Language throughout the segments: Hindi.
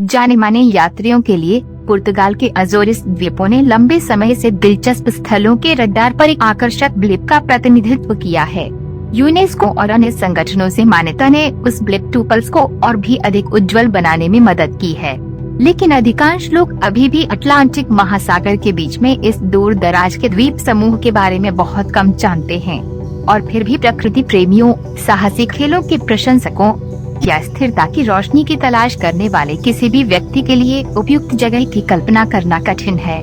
जाने माने यात्रियों के लिए पुर्तगाल के अजोरिस द्वीपों ने लंबे समय से दिलचस्प स्थलों के रडार पर एक आकर्षक ब्लिप का प्रतिनिधित्व किया है। यूनेस्को और अन्य संगठनों से मान्यता ने उस ब्लिप टूपल्स को और भी अधिक उज्जवल बनाने में मदद की है, लेकिन अधिकांश लोग अभी भी अटलांटिक महासागर के बीच में इस दूर दराज के द्वीप समूह के बारे में बहुत कम जानते हैं। और फिर भी प्रकृति प्रेमियों, साहसी खेलों के प्रशंसकों या स्थिरता की रोशनी की तलाश करने वाले किसी भी व्यक्ति के लिए उपयुक्त जगह की कल्पना करना कठिन है।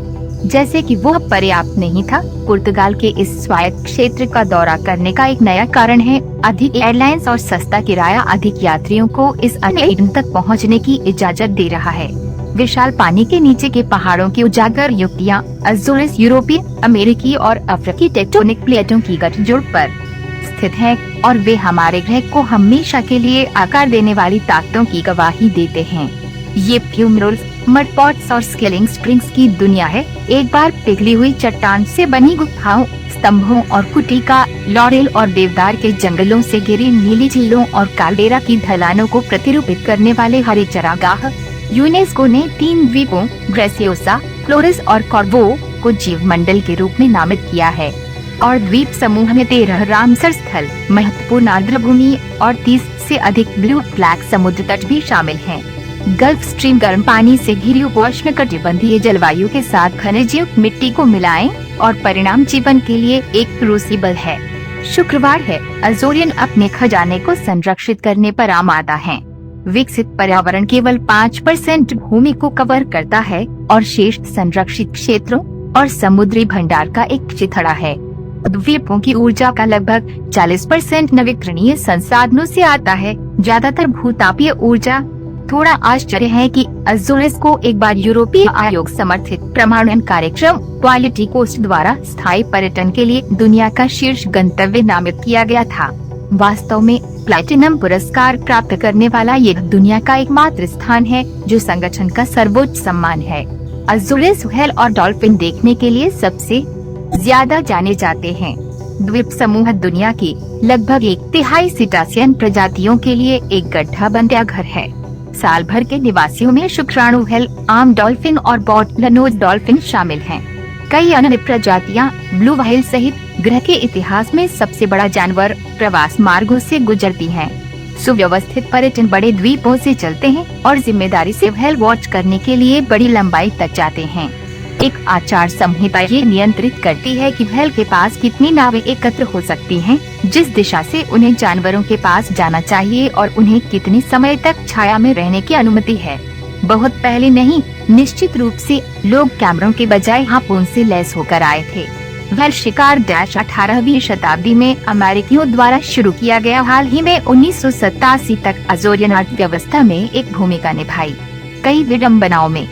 जैसे कि वो पर्याप्त नहीं था, पुर्तगाल के इस स्वायत्त क्षेत्र का दौरा करने का एक नया कारण है अधिक एयरलाइंस और सस्ता किराया अधिक यात्रियों को इस अन्य तक पहुंचने की इजाजत दे रहा है। विशाल पानी के नीचे के पहाड़ों की उजागर युक्तियाँ अज़ोरिस यूरोपीय, अमेरिकी और अफ्रीकी टेक्टोनिक प्लेटों की गठजोड़ पर स्थित है और वे हमारे ग्रह को हमेशा के लिए आकार देने वाली ताकतों की गवाही देते हैं। ये फ्यूमरोल्स, मड पॉट्स और स्केलिंग स्प्रिंग्स की दुनिया है। एक बार पिघली हुई चट्टान से बनी गुफाओं, स्तंभों और कुटी का लॉरेल और देवदार के जंगलों से घिरी नीली झीलों और काल्डेरा की ढलानों को प्रतिरूपित करने वाले हरे चरागाह। यूनेस्को ने 3 द्वीपों ग्रेसियोसा, फ्लोरेस और कॉर्वो को जीव मंडल के रूप में नामित किया है और द्वीप समूह में 13 रामसर स्थल, महत्वपूर्ण आर्द्रभूमि और 30 से अधिक ब्लू फ्लैग समुद्र तट भी शामिल हैं। गल्फ स्ट्रीम गर्म पानी से घिरी उपोष्णकटिबंधीय जलवायु के साथ खनिजयुक्त मिट्टी को मिलाएं और परिणाम जीवन के लिए एक क्रूसिबल है। शुक्रवार है, अज़ोरियन अपने खजाने को संरक्षित करने पर आमादा हैं। विकसित पर्यावरण केवल 5% भूमि को कवर करता है और शेष संरक्षित क्षेत्रों और समुद्री भंडार का एक चिथड़ा है। द्वीपों की ऊर्जा का लगभग 40% नवीकरणीय संसाधनों से आता है, ज्यादातर भूतापीय ऊर्जा। थोड़ा आश्चर्य है कि अज़ोरिस को एक बार यूरोपीय आयोग समर्थित प्रमाणन कार्यक्रम क्वालिटी कोस्ट द्वारा स्थायी पर्यटन के लिए दुनिया का शीर्ष गंतव्य नामित किया गया था। वास्तव में प्लैटिनम पुरस्कार प्राप्त करने वाला ये दुनिया का एकमात्र स्थान है जो संगठन का सर्वोच्च सम्मान है। अज़ोरिस व्हेल और डॉल्फिन देखने के लिए सबसे ज्यादा जाने जाते हैं। द्वीप समूह दुनिया की लगभग 1/3 सिटासियन प्रजातियों के लिए एक गड्ढा बंद घर है। साल भर के निवासियों में शुक्राणु व्हेल, आम डॉल्फिन और बॉटलनोज डॉल्फिन शामिल हैं। कई अन्य प्रजातियां ब्लू व्हेल सहित ग्रह के इतिहास में सबसे बड़ा जानवर प्रवास मार्गों से गुजरती हैं। सुव्यवस्थित पर्यटन बड़े द्वीपों से चलते हैं और जिम्मेदारी से व्हेल वॉच करने के लिए बड़ी लंबाई तक जाते हैं। एक आचार संहिता ये नियंत्रित करती है कि व्हेल के पास कितनी नावें एकत्र हो सकती हैं, जिस दिशा से उन्हें जानवरों के पास जाना चाहिए और उन्हें कितनी समय तक छाया में रहने की अनुमति है। बहुत पहले नहीं, निश्चित रूप से लोग कैमरों के बजाय हार्पून से लैस होकर आए थे। व्हेल शिकार 18वीं शताब्दी में अमेरिकियों द्वारा शुरू किया गया। हाल ही में 1987 तक अज़ोरियन अर्थव्यवस्था में एक भूमिका निभाई। कई विडंबनाओं में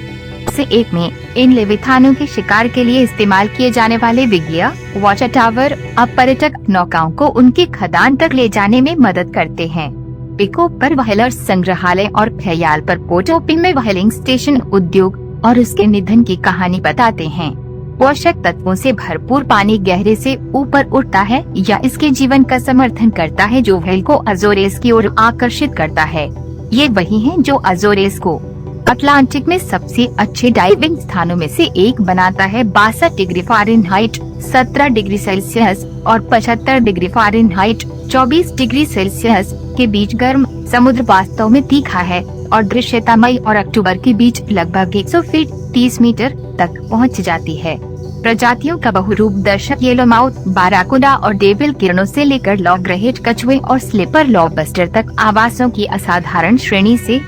से एक में इन लेविथानों के शिकार के लिए इस्तेमाल किए जाने वाले विज्ञा वॉच टावर अब पर्यटक नौकाओं को उनके खदान तक ले जाने में मदद करते हैं। पिको पर व्हेलर्स संग्रहालय और फयाल पर पोटोपी में व्हेलिंग स्टेशन उद्योग और उसके निधन की कहानी बताते हैं। पोषक तत्वों से भरपूर पानी गहरे से ऊपर उठता है या इसके जीवन का समर्थन करता है जो व्हेल को अज़ोरिस की ओर आकर्षित करता है। ये वही है जो अज़ोरिस को अटलांटिक में सबसे अच्छे डाइविंग स्थानों में से एक बनाता है। 62 डिग्री फ़ारेनहाइट 17 डिग्री सेल्सियस और 75 डिग्री फ़ारेनहाइट 24 डिग्री सेल्सियस के बीच गर्म समुद्र वास्तव में तीखा है और दृश्यता मई और अक्टूबर के बीच लगभग 100 फीट 30 मीटर तक पहुंच जाती है। प्रजातियों का बहुरूप दर्शक येलोमाउथ, बाराकुडा और डेविल किरणों से लेकर लॉगरहेड कछुए और स्लीपर लॉबस्टर तक आवासों की असाधारण श्रेणी से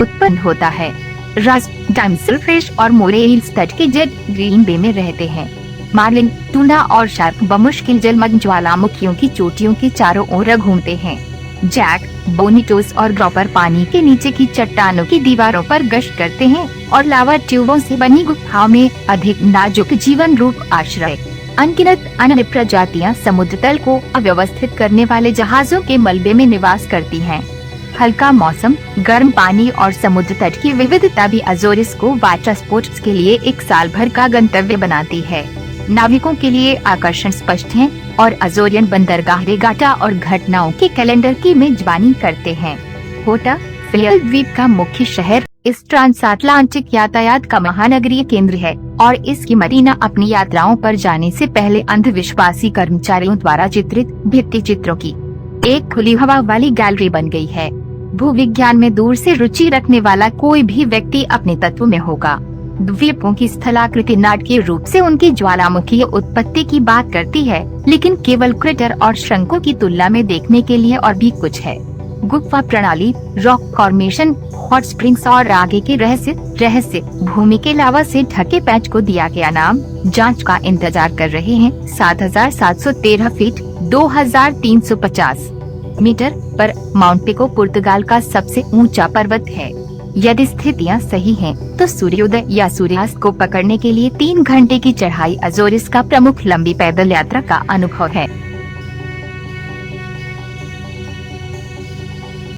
उत्पन्न होता है। रस, डाइमसिलफिश और मोरेल्स तट के जेट ग्रीन बे में रहते हैं। मार्लिन, टूना और शार्क बमुश्किल जलमग्न ज्वालामुखियों की चोटियों के चारों ओर घूमते हैं। जैक, बोनिटोस और ग्रॉपर पानी के नीचे की चट्टानों की दीवारों पर गश्त करते हैं और लावा ट्यूबों से बनी गुफाओं में अधिक नाजुक जीवन रूप आश्रय। अनगिनत अन्य प्रजातियां समुद्र तल को अव्यवस्थित करने वाले जहाजों के मलबे में निवास करती हैं। हल्का मौसम, गर्म पानी और समुद्र तट की विविधता भी अज़ोरिस को वाटर स्पोर्ट्स के लिए एक साल भर का गंतव्य बनाती है। नाविकों के लिए आकर्षण स्पष्ट हैं और अज़ोरियन बंदरगाह रेगाटा और घटनाओं के कैलेंडर की मेजबानी करते हैं। होटा, फ्लेयर द्वीप का मुख्य शहर इस ट्रांसअटलांटिक यातायात का महानगरीय केंद्र है और इसकी मरीना अपनी यात्राओं पर जाने से पहले अंधविश्वासी कर्मचारियों द्वारा चित्रित भित्ति चित्रों की एक खुली हवा वाली गैलरी बन गई है। भूविज्ञान में दूर से रुचि रखने वाला कोई भी व्यक्ति अपने तत्व में होगा। द्वीपों की स्थलाकृति नाटकीय रूप से उनकी ज्वालामुखीय उत्पत्ति की बात करती है, लेकिन केवल क्रेटर और शंकु की तुलना में देखने के लिए और भी कुछ है। गुफा प्रणाली, रॉक फॉर्मेशन, हॉट स्प्रिंग्स और आगे के रहस्य भूमि के लावा से ढके पैच को दिया गया नाम जांच का इंतजार कर रहे हैं। 7,713 फीट 2,350 मीटर पर माउंट पिको पुर्तगाल का सबसे ऊंचा पर्वत है। यदि स्थितियां सही हैं, तो सूर्योदय या सूर्यास्त को पकड़ने के लिए 3 घंटे की चढ़ाई अजोरिस का प्रमुख लंबी पैदल यात्रा का अनुभव है।